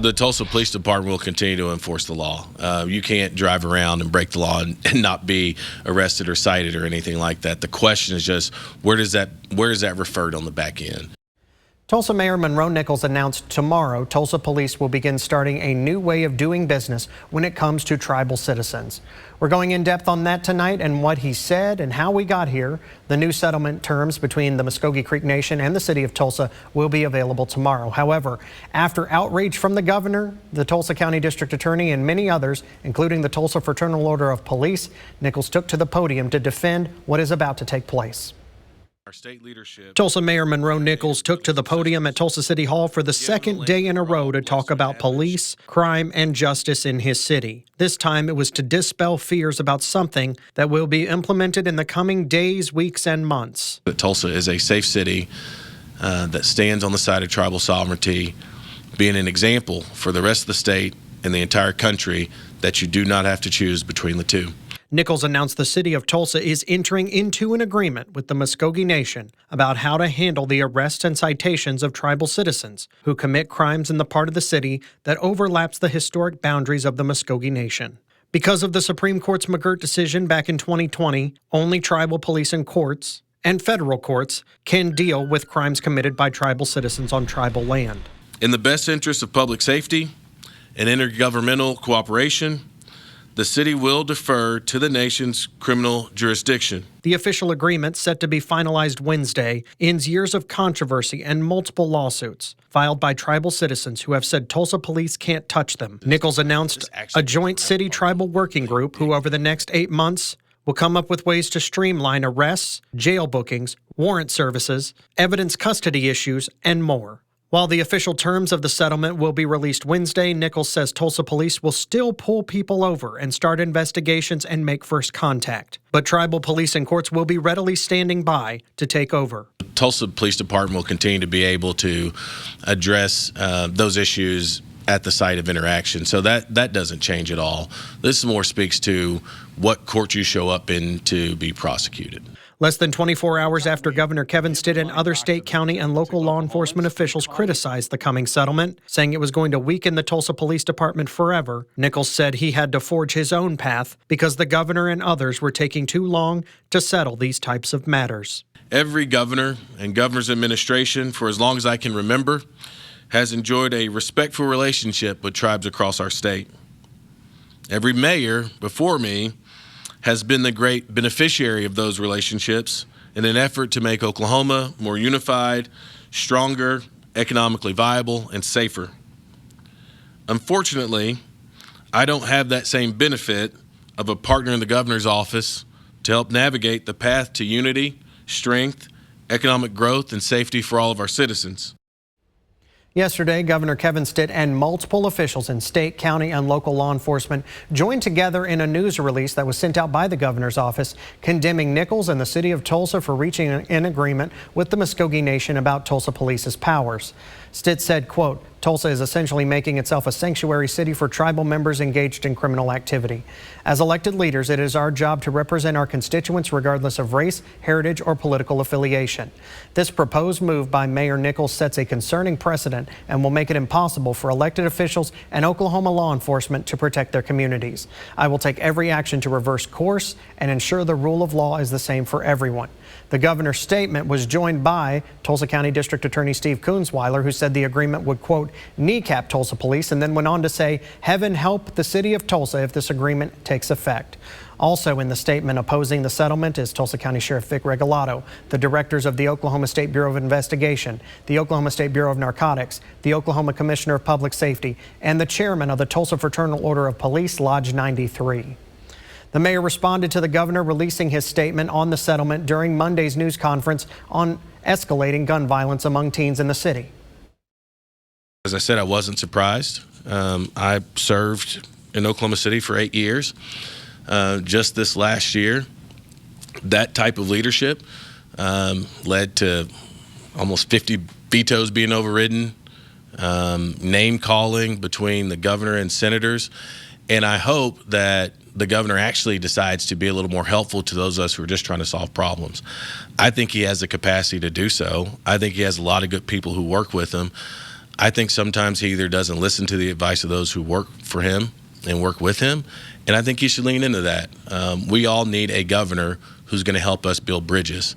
The Tulsa Police Department will continue to enforce the law. You can't drive around and break the law and not be arrested or cited or anything like that. The question is just where does that referred on the back end? Tulsa Mayor Monroe Nichols announced tomorrow Tulsa Police will begin starting a new way of doing business when it comes to tribal citizens. We're going in depth on that tonight and what he said and how we got here. The new settlement terms between the Muscogee Creek Nation and the City of Tulsa will be available tomorrow. However, after outrage from the governor, the Tulsa County District Attorney, and many others, including the Tulsa Fraternal Order of Police, Nichols took to the podium to defend what is about to take place. Our state leadership. Tulsa Mayor Monroe Nichols took to the podium at Tulsa City Hall for the second day in a row to talk about police, crime, and justice in his city. This time it was to dispel fears about something that will be implemented in the coming days, weeks, and months. Tulsa is a safe city that stands on the side of tribal sovereignty, being an example for the rest of the state and the entire country that you do not have to choose between the two. Nichols announced the City of Tulsa is entering into an agreement with the Muscogee Nation about how to handle the arrests and citations of tribal citizens who commit crimes in the part of the city that overlaps the historic boundaries of the Muscogee Nation. Because of the Supreme Court's McGirt decision back in 2020, only tribal police and courts and federal courts can deal with crimes committed by tribal citizens on tribal land. In the best interest of public safety and intergovernmental cooperation, the city will defer to the nation's criminal jurisdiction. The official agreement, set to be finalized Wednesday, ends years of controversy and multiple lawsuits filed by tribal citizens who have said Tulsa police can't touch them. Nichols announced a joint city tribal working group who, over the next 8 months, will come up with ways to streamline arrests, jail bookings, warrant services, evidence custody issues, and more. While the official terms of the settlement will be released Wednesday, Nichols says Tulsa police will still pull people over and start investigations and make first contact. But tribal police and courts will be readily standing by to take over. The Tulsa Police Department will continue to be able to address those issues at the site of interaction. So that doesn't change at all. This more speaks to what court you show up in to be prosecuted. Less than 24 hours after Governor Kevin Stitt and other state, county, and local law enforcement officials criticized the coming settlement, saying it was going to weaken the Tulsa Police Department forever, Nichols said he had to forge his own path because the governor and others were taking too long to settle these types of matters. Every governor and governor's administration, for as long as I can remember, has enjoyed a respectful relationship with tribes across our state. Every mayor before me has been the great beneficiary of those relationships in an effort to make Oklahoma more unified, stronger, economically viable, and safer. Unfortunately, I don't have that same benefit of a partner in the governor's office to help navigate the path to unity, strength, economic growth, and safety for all of our citizens. Yesterday, Governor Kevin Stitt and multiple officials in state, county, and local law enforcement joined together in a news release that was sent out by the governor's office, condemning Nichols and the City of Tulsa for reaching an agreement with the Muscogee Nation about Tulsa Police's powers. Stitt said, quote, Tulsa is essentially making itself a sanctuary city for tribal members engaged in criminal activity. As elected leaders, it is our job to represent our constituents regardless of race, heritage, or political affiliation. This proposed move by Mayor Nichols sets a concerning precedent and will make it impossible for elected officials and Oklahoma law enforcement to protect their communities. I will take every action to reverse course and ensure the rule of law is the same for everyone. The governor's statement was joined by Tulsa County District Attorney Steve Kunzweiler, who said the agreement would, quote, kneecap Tulsa police, and then went on to say, heaven help the City of Tulsa if this agreement takes effect. Also in the statement opposing the settlement is Tulsa County Sheriff Vic Regalado, the directors of the Oklahoma State Bureau of Investigation, the Oklahoma State Bureau of Narcotics, the Oklahoma Commissioner of Public Safety, and the chairman of the Tulsa Fraternal Order of Police, Lodge 93. The mayor responded to the governor releasing his statement on the settlement during Monday's news conference on escalating gun violence among teens in the city. As I said, I wasn't surprised. I served in Oklahoma City for 8 years. Just this last year, that type of leadership led to almost 50 vetoes being overridden, name calling between the governor and senators. And I hope that the governor actually decides to be a little more helpful to those of us who are just trying to solve problems. I think he has the capacity to do so. I think he has a lot of good people who work with him. I think sometimes he either doesn't listen to the advice of those who work for him and work with him, and I think he should lean into that. We all need a governor who's going to help us build bridges.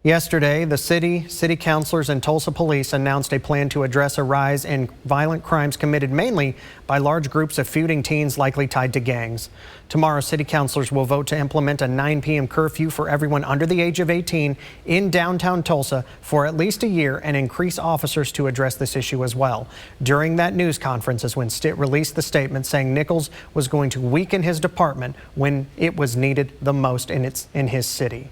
Yesterday, the city councilors, and Tulsa Police announced a plan to address a rise in violent crimes committed mainly by large groups of feuding teens likely tied to gangs. Tomorrow, city councilors will vote to implement a 9 p.m. curfew for everyone under the age of 18 in downtown Tulsa for at least a year and increase officers to address this issue as well. During that news conference is when Stitt released the statement saying Nichols was going to weaken his department when it was needed the most in his city.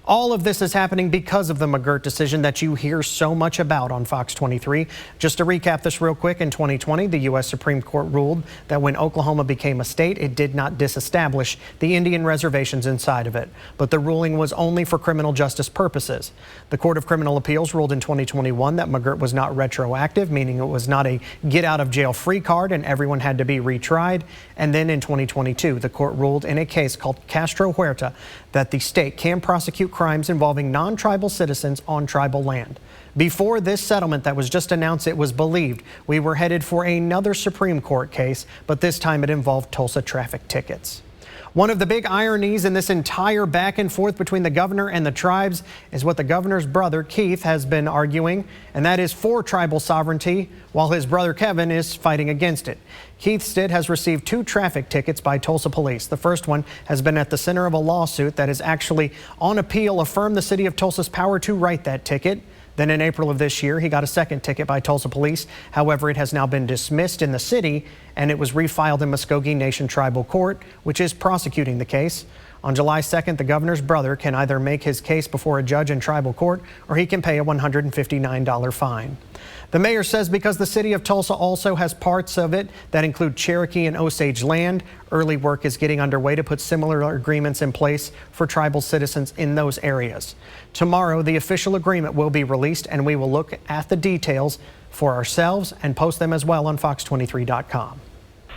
All of this is happening because of the McGirt decision that you hear so much about on Fox 23. Just to recap this real quick, in 2020, the U.S. Supreme Court ruled that when Oklahoma became a state, it did not disestablish the Indian reservations inside of it. But the ruling was only for criminal justice purposes. The Court of Criminal Appeals ruled in 2021 that McGirt was not retroactive, meaning it was not a get-out-of-jail-free card and everyone had to be retried. And then in 2022, the court ruled in a case called Castro Huerta that the state can prosecute crimes involving non-tribal citizens on tribal land. Before this settlement that was just announced, it was believed we were headed for another Supreme Court case, but this time it involved Tulsa traffic tickets. One of the big ironies in this entire back and forth between the governor and the tribes is what the governor's brother, Keith, has been arguing, and that is for tribal sovereignty, while his brother, Kevin, is fighting against it. Keith Stitt has received 2 traffic tickets by Tulsa Police. The first one has been at the center of a lawsuit that is actually on appeal, affirmed the city of Tulsa's power to write that ticket. Then in April of this year, he got a second ticket by Tulsa Police. However, it has now been dismissed in the city, and it was refiled in Muscogee Nation Tribal Court, which is prosecuting the case. On July 2nd, the governor's brother can either make his case before a judge in tribal court, or he can pay a $159 fine. The mayor says because the city of Tulsa also has parts of it that include Cherokee and Osage land, early work is getting underway to put similar agreements in place for tribal citizens in those areas. Tomorrow, the official agreement will be released, and we will look at the details for ourselves and post them as well on fox23.com.